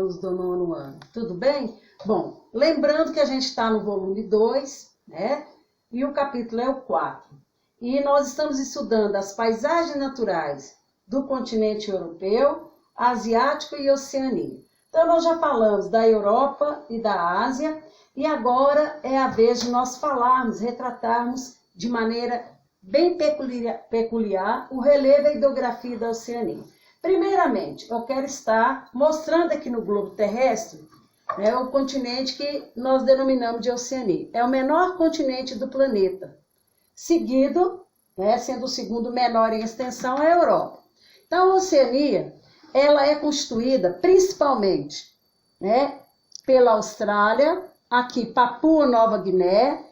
alunos do 9º ano. Tudo bem? Bom, lembrando que a gente está no volume 2, né? E o capítulo é o 4. E nós estamos estudando as paisagens naturais do continente europeu, asiático e Oceania. Então, nós já falamos da Europa e da Ásia, e agora é a vez de nós falarmos, retratarmos de maneira bem peculiar o relevo e a hidrografia da Oceania. Primeiramente, eu quero estar mostrando aqui no globo terrestre, né, o continente que nós denominamos de Oceania. É o menor continente do planeta. Seguido, né, sendo o segundo menor em extensão, é a Europa. Então, a Oceania, ela é constituída principalmente, né, pela Austrália, aqui Papua Nova Guiné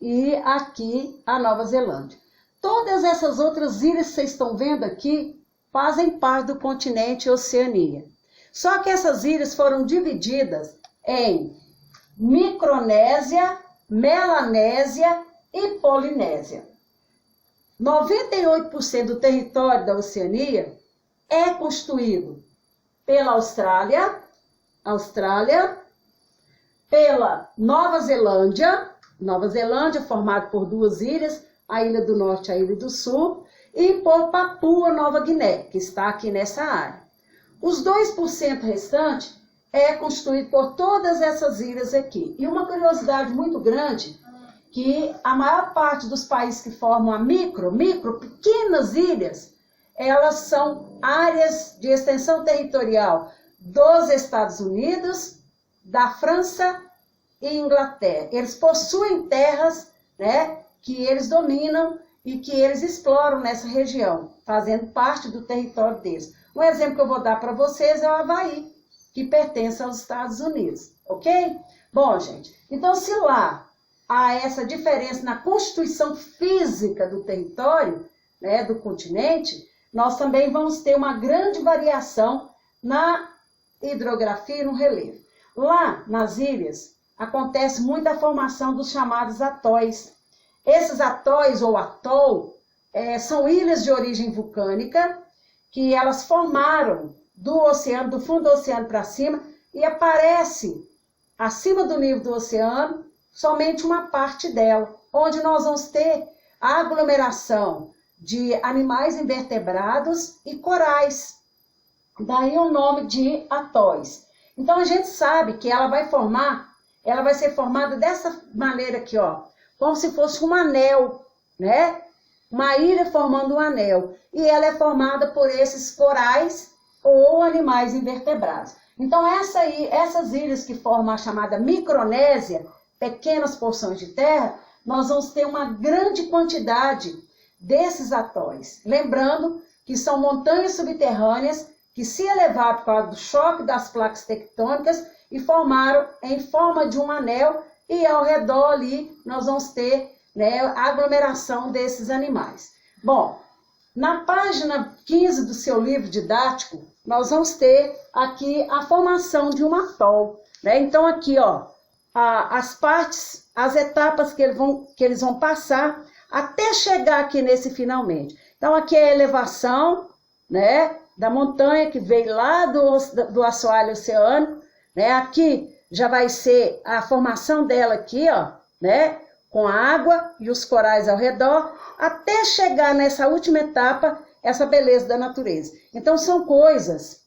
e aqui a Nova Zelândia. Todas essas outras ilhas que vocês estão vendo aqui fazem parte do continente Oceania. Só que essas ilhas foram divididas em Micronésia, Melanésia e Polinésia. 98% do território da Oceania é constituído pela Austrália, pela Nova Zelândia formado por duas ilhas, a Ilha do Norte e a Ilha do Sul, e por Papua Nova Guiné, que está aqui nessa área. Os 2% restantes é constituído por todas essas ilhas aqui. E uma curiosidade muito grande, que a maior parte dos países que formam a pequenas ilhas, elas são áreas de extensão territorial dos Estados Unidos, da França e Inglaterra. Eles possuem terras, né, que eles dominam e que eles exploram nessa região, fazendo parte do território deles. Um exemplo que eu vou dar para vocês é o Havaí, que pertence aos Estados Unidos, ok? Bom, gente, então se lá há essa diferença na constituição física do território, né, do continente, nós também vamos ter uma grande variação na hidrografia e no relevo. Lá nas ilhas acontece muita formação dos chamados atóis. Esses atóis ou atol são ilhas de origem vulcânica que elas formaram do oceano, do fundo do oceano para cima, e aparece acima do nível do oceano somente uma parte dela, onde nós vamos ter a aglomeração de animais invertebrados e corais. Daí o nome de atóis. Então a gente sabe que ela vai ser formada dessa maneira aqui, ó, como se fosse um anel, né? Uma ilha formando um anel. E ela é formada por esses corais ou animais invertebrados. Então essas ilhas que formam a chamada Micronésia, pequenas porções de terra, nós vamos ter uma grande quantidade desses atóis. Lembrando que são montanhas subterrâneas que se elevaram por causa do choque das placas tectônicas e formaram em forma de um anel, e ao redor ali nós vamos ter, né, a aglomeração desses animais. Bom, na página 15 do seu livro didático, nós vamos ter aqui a formação de um atol, né? Então aqui, ó, as partes, as etapas que eles vão passar até chegar aqui nesse finalmente. Então aqui é a elevação, né, da montanha que veio lá do assoalho oceânico, né? Aqui já vai ser a formação dela aqui, ó, né, com a água e os corais ao redor, até chegar nessa última etapa, essa beleza da natureza. Então são coisas,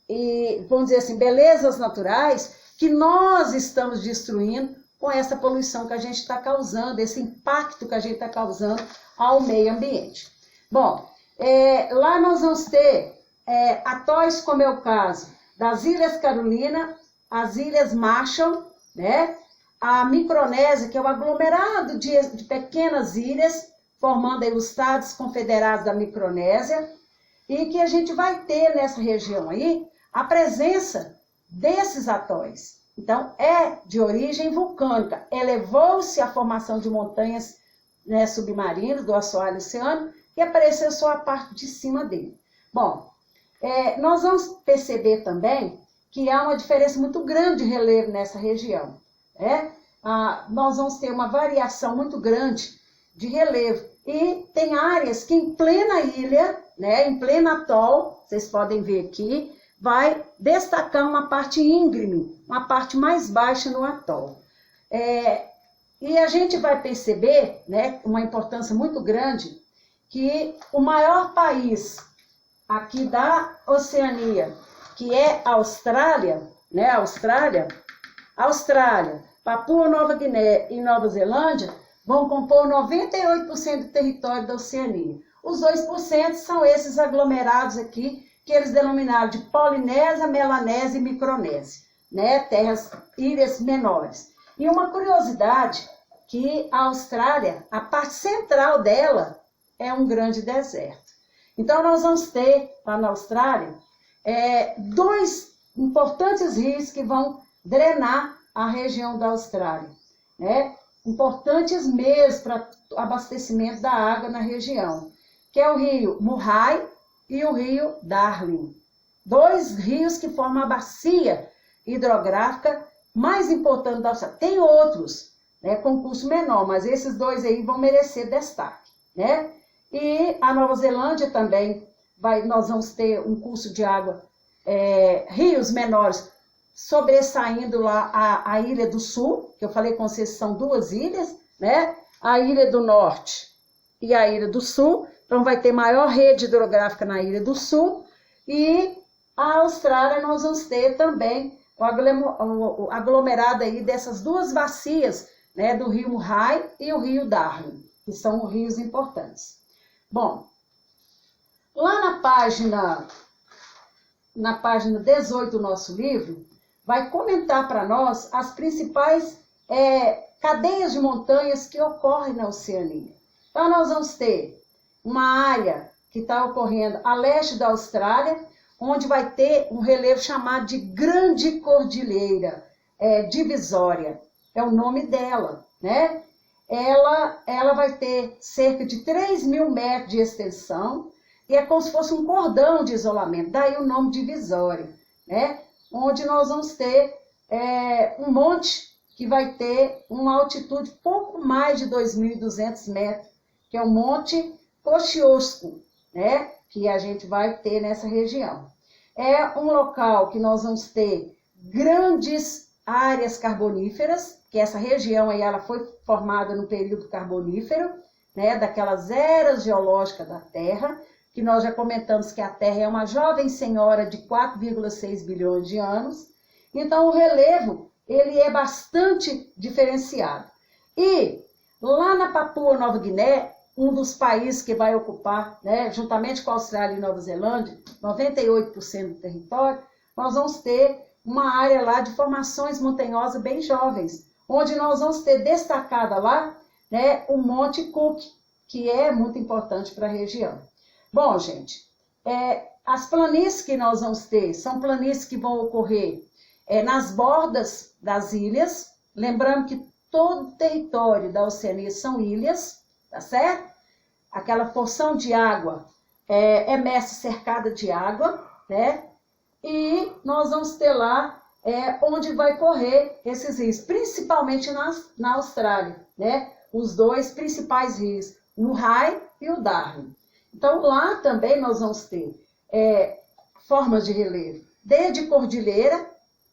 e vamos dizer assim, belezas naturais que nós estamos destruindo com essa poluição que a gente está causando, esse impacto que a gente está causando ao meio ambiente. Bom, lá nós vamos ter atóis, como é o caso das Ilhas Carolina, as Ilhas Marshall, né? A Micronésia, que é o aglomerado de pequenas ilhas, formando aí os Estados Confederados da Micronésia, e que a gente vai ter nessa região aí a presença desses atóis. Então, é de origem vulcânica. Elevou-se a formação de montanhas, né, submarinas do assoalho oceânico e apareceu só a parte de cima dele. Bom, nós vamos perceber também que há uma diferença muito grande de relevo nessa região, né? Nós vamos ter uma variação muito grande de relevo. E tem áreas que em plena ilha, né, em pleno atol, vocês podem ver aqui, vai destacar uma parte íngreme, uma parte mais baixa no atol. E a gente vai perceber, né, uma importância muito grande, que o maior país aqui da Oceania, que é a Austrália, né, Austrália, Papua Nova Guiné e Nova Zelândia, vão compor 98% do território da Oceania. Os 2% são esses aglomerados aqui, que eles denominaram de Polinésia, Melanésia e Micronésia, né? Terras, ilhas menores. E uma curiosidade, que a Austrália, a parte central dela, é um grande deserto. Então, nós vamos ter, lá na Austrália, 2 importantes rios que vão drenar a região da Austrália, né? Importantes mesmo para abastecimento da água na região, que é o rio Murray e o rio Darling. 2 rios que formam a bacia hidrográfica mais importante da Austrália. Tem outros, né, com curso menor, mas esses 2 aí vão merecer destaque, né? E a Nova Zelândia também, nós vamos ter um curso de água, rios menores, sobressaindo lá a Ilha do Sul, que eu falei com vocês, são 2 ilhas, né? A Ilha do Norte e a Ilha do Sul. Então, vai ter maior rede hidrográfica na Ilha do Sul. E a Austrália, nós vamos ter também o aglomerado aí dessas 2 bacias, né, do rio Murray e o rio Darling, que são rios importantes. Bom, lá na página 18 do nosso livro, vai comentar para nós as principais cadeias de montanhas que ocorrem na Oceania. Então, nós vamos ter uma área que está ocorrendo a leste da Austrália, onde vai ter um relevo chamado de Grande Cordilheira Divisória. É o nome dela, né? Ela vai ter cerca de 3.000 metros de extensão e é como se fosse um cordão de isolamento, daí o nome Divisória, né? Onde nós vamos ter um monte que vai ter uma altitude pouco mais de 2.200 metros, que é o Monte Kosciuszko, né? Que a gente vai ter nessa região. É um local que nós vamos ter grandes áreas carboníferas, que essa região aí ela foi formada no período carbonífero, né? Daquelas eras geológicas da Terra, que nós já comentamos que a Terra é uma jovem senhora de 4,6 bilhões de anos. Então, o relevo, ele é bastante diferenciado. E lá na Papua Nova Guiné, um dos países que vai ocupar, né, juntamente com a Austrália e Nova Zelândia, 98% do território, nós vamos ter uma área lá de formações montanhosas bem jovens, onde nós vamos ter destacada lá, né, o Monte Cook, que é muito importante para a região. Bom, gente, as planícies que nós vamos ter são planícies que vão ocorrer nas bordas das ilhas, lembrando que todo o território da Oceania são ilhas, tá certo? Aquela porção de água mestre cercada de água, né? E nós vamos ter lá onde vai correr esses rios, principalmente na Austrália, né? Os 2 principais rios, o Murray e o Darling. Então, lá também nós vamos ter formas de relevo, desde cordilheira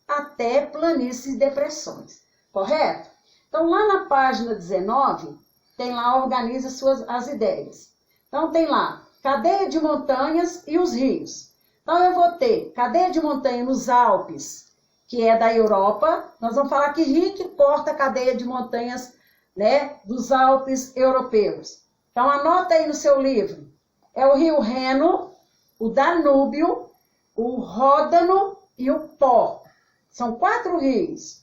até planícies e depressões, correto? Então, lá na página 19, tem lá, organiza as ideias. Então, tem lá, cadeia de montanhas e os rios. Então, eu vou ter cadeia de montanha nos Alpes, que é da Europa. Nós vamos falar que rio que porta a cadeia de montanhas, né, dos Alpes europeus. Então, anota aí no seu livro. É o rio Reno, o Danúbio, o Ródano e o Pó. São 4 rios.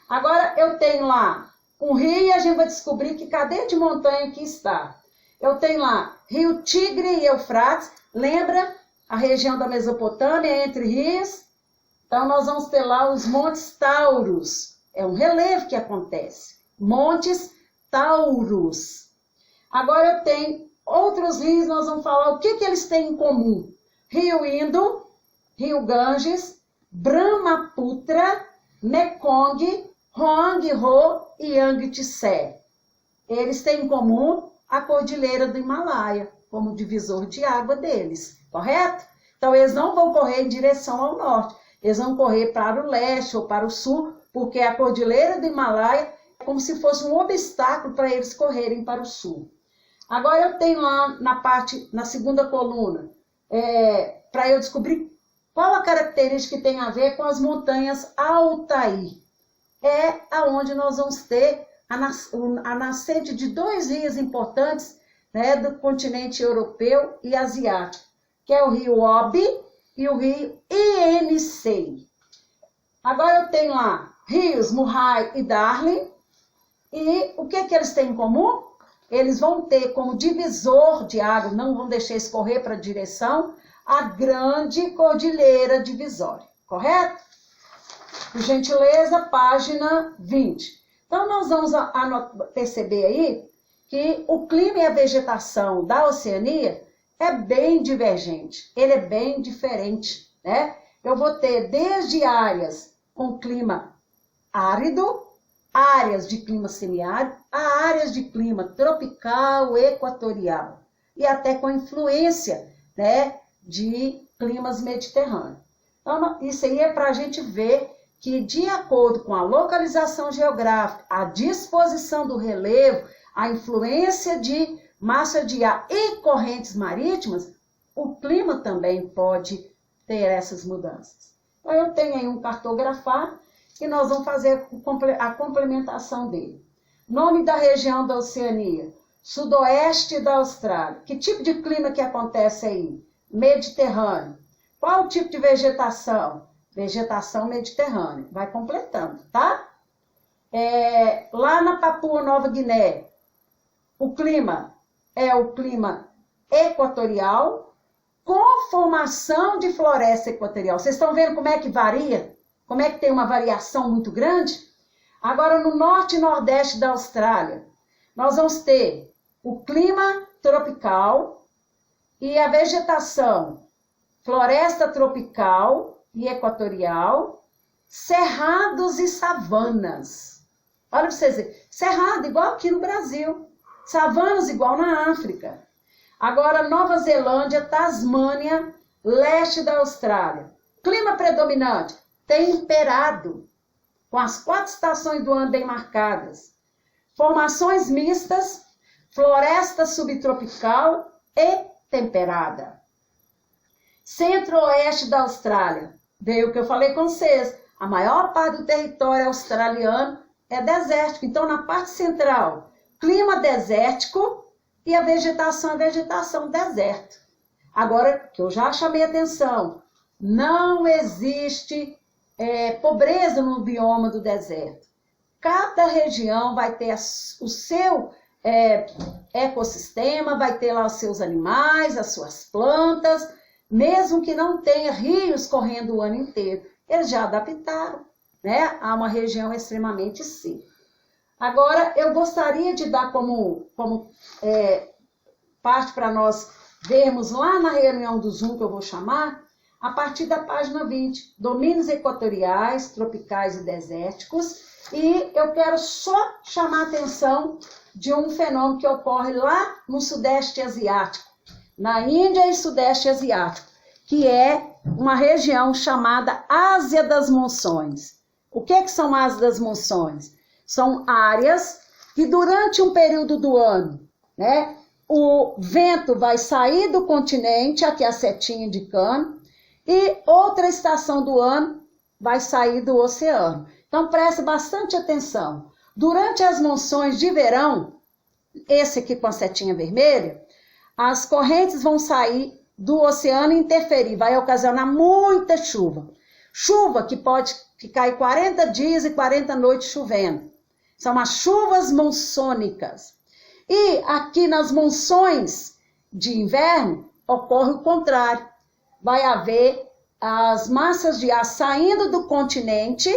Agora, eu tenho lá um rio e a gente vai descobrir que cadeia de montanha que está. Eu tenho lá rio Tigre e Eufrates. Lembra a região da Mesopotâmia entre rios? Então, nós vamos ter lá os Montes Taurus. É um relevo que acontece. Montes Taurus. Agora, eu tenho outros rios, nós vamos falar o que eles têm em comum. Rio Indo, Rio Ganges, Brahmaputra, Mekong, Hoang-ho e Yangtze. Eles têm em comum a Cordilheira do Himalaia, como divisor de água deles, correto? Então, eles não vão correr em direção ao norte, eles vão correr para o leste ou para o sul, porque a Cordilheira do Himalaia é como se fosse um obstáculo para eles correrem para o sul. Agora eu tenho lá na segunda coluna, para eu descobrir qual a característica que tem a ver com as montanhas Altair. É aonde nós vamos ter a nascente de dois rios importantes, né, do continente europeu e asiático, que é o rio Obi e o rio Yenisei. Agora eu tenho lá rios Murray e Darling, e o que eles têm em comum? Eles vão ter como divisor de água, não vão deixar escorrer para a direção, a grande cordilheira divisória, correto? Por gentileza, página 20. Então, nós vamos perceber aí que o clima e a vegetação da Oceania é bem divergente, ele é bem diferente, né? Eu vou ter desde áreas com clima árido, áreas de clima semiárido, a áreas de clima tropical, equatorial, e até com influência, né, de climas mediterrâneos. Então, isso aí é para a gente ver que, de acordo com a localização geográfica, a disposição do relevo, a influência de massa de ar e correntes marítimas, o clima também pode ter essas mudanças. Então, eu tenho aí um cartografar e nós vamos fazer a complementação dele. Nome da região da Oceania, sudoeste da Austrália. Que tipo de clima que acontece aí? Mediterrâneo. Qual o tipo de vegetação? Vegetação mediterrânea. Vai completando, tá? Lá na Papua Nova Guiné, o clima é o clima equatorial com formação de floresta equatorial. Vocês estão vendo como é que varia? Como é que tem uma variação muito grande? Agora, no norte e nordeste da Austrália, nós vamos ter o clima tropical e a vegetação, floresta tropical e equatorial, cerrados e savanas. Olha para vocês verem, cerrado igual aqui no Brasil, savanas igual na África. Agora, Nova Zelândia, Tasmânia, leste da Austrália. Clima predominante, temperado, com as 4 estações do ano bem marcadas. Formações mistas, floresta subtropical e temperada. Centro-oeste da Austrália. Veio o que eu falei com vocês. A maior parte do território australiano é desértico. Então, na parte central, clima desértico e a vegetação é vegetação deserto. Agora, que eu já chamei atenção, não existe pobreza no bioma do deserto. Cada região vai ter o seu ecossistema, vai ter lá os seus animais, as suas plantas, mesmo que não tenha rios correndo o ano inteiro. Eles já adaptaram, né, a uma região extremamente seca. Agora, eu gostaria de dar como parte para nós vermos lá na reunião do Zoom, que eu vou chamar, a partir da página 20, domínios equatoriais, tropicais e desérticos, e eu quero só chamar a atenção de um fenômeno que ocorre lá no Sudeste Asiático, na Índia e Sudeste Asiático, que é uma região chamada Ásia das Monções. O que são Ásia das Monções? São áreas que durante um período do ano, né, o vento vai sair do continente, aqui a setinha indicando, e outra estação do ano vai sair do oceano. Então, presta bastante atenção. Durante as monções de verão, esse aqui com a setinha vermelha, as correntes vão sair do oceano e interferir, vai ocasionar muita chuva. Chuva que pode ficar 40 dias e 40 noites chovendo. São as chuvas monçônicas. E aqui nas monções de inverno, ocorre o contrário. Vai haver as massas de ar saindo do continente,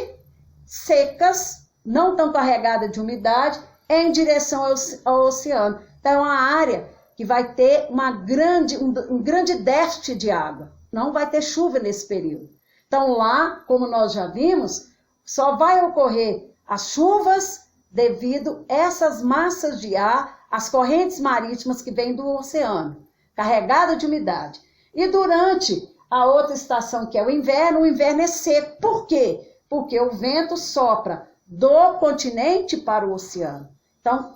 secas, não tão carregadas de umidade, em direção ao oceano. Então, é uma área que vai ter um grande déficit de água. Não vai ter chuva nesse período. Então, lá, como nós já vimos, só vai ocorrer as chuvas devido a essas massas de ar, as correntes marítimas que vêm do oceano, carregadas de umidade. E durante A outra estação que é o inverno é seco. Por quê? Porque o vento sopra do continente para o oceano. Então,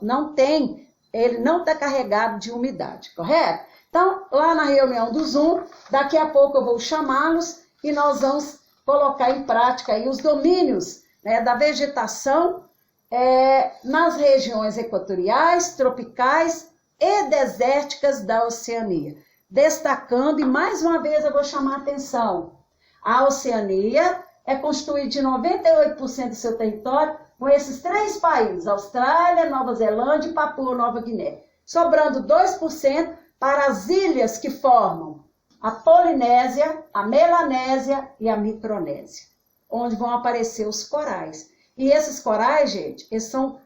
ele não está carregado de umidade, correto? Então, lá na reunião do Zoom, daqui a pouco eu vou chamá-los e nós vamos colocar em prática aí os domínios, né, da vegetação nas regiões equatoriais, tropicais e desérticas da Oceania. Destacando, e mais uma vez eu vou chamar a atenção, a Oceania é constituída de 98% do seu território com esses 3 países, Austrália, Nova Zelândia e Papua Nova Guiné, sobrando 2% para as ilhas que formam a Polinésia, a Melanésia e a Micronésia, onde vão aparecer os corais. E esses corais, gente, eles são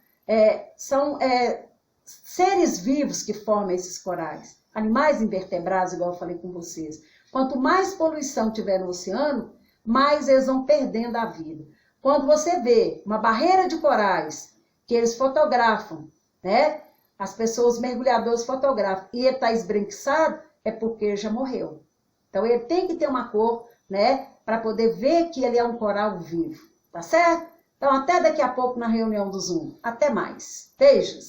seres vivos que formam esses corais, animais invertebrados, igual eu falei com vocês. Quanto mais poluição tiver no oceano, mais eles vão perdendo a vida. Quando você vê uma barreira de corais, que eles fotografam, né? As pessoas, os mergulhadores fotografam, e ele está esbranquiçado, é porque ele já morreu. Então ele tem que ter uma cor, né? Para poder ver que ele é um coral vivo, tá certo? Então até daqui a pouco na reunião do Zoom. Até mais. Beijos!